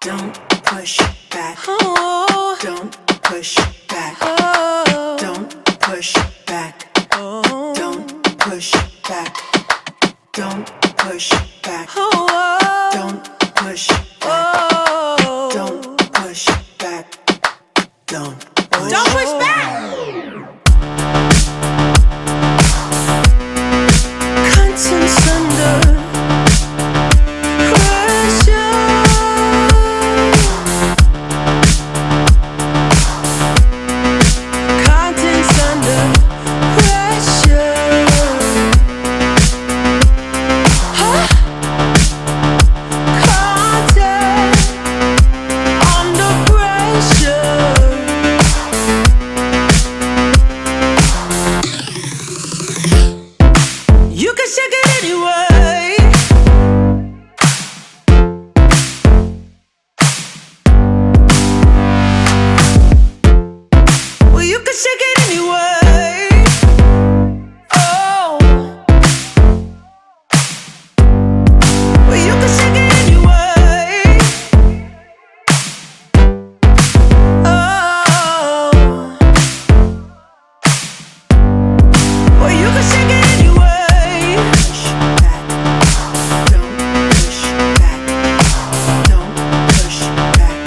Don't push back. Don't push back. Don't push back. Don't push back. Don't push back. Don't push back. Don't push back. Don't push back. Contents under pressure. Contents under pressure. Huh? Content under pressure. You can shake it anyway. Well, you can shake it anyway. Oh. Well, you can shake it anyway. Oh. Well, you can shake it anyway. Push back. Don't push back. Don't push back.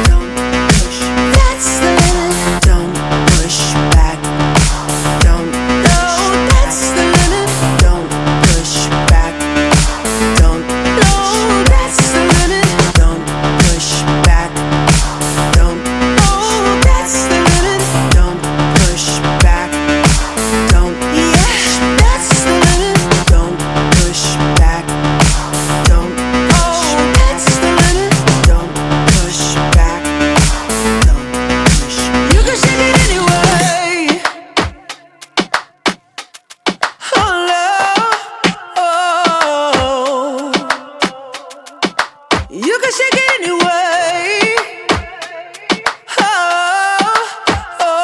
Don't push. That's the limit. Don't push back. Don't. No, that's the limit. Don't push back. Don't. No, that's the limit. Don't push back. Don't. Oh, that's the limit. Don't push back. Don't. Yeah, that's the limit. Don't push back. Don't. Oh, that's the limit. Don't push back. Don't push. You can shake it anyway. Oh, you can shake it anyway. Oh,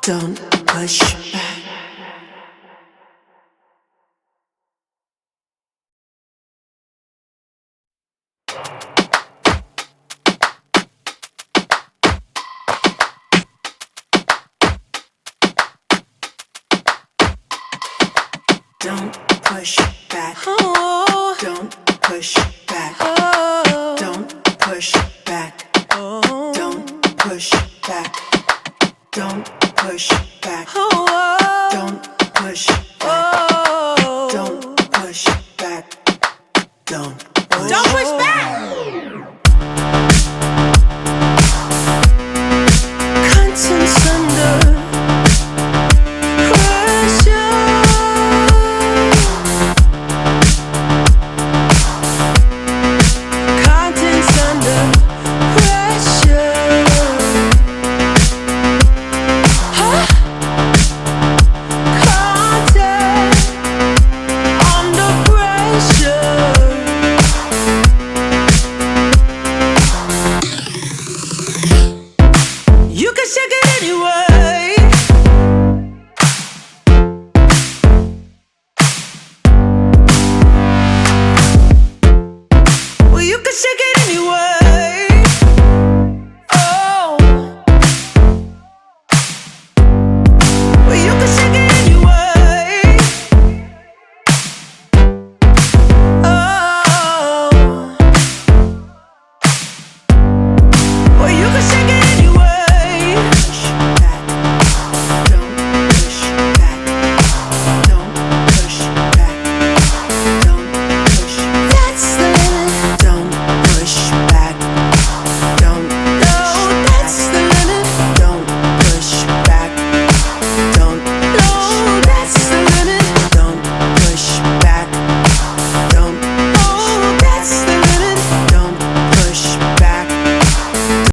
don't push back. Don't push back. Don't push back. Don't push back. Don't push back. Don't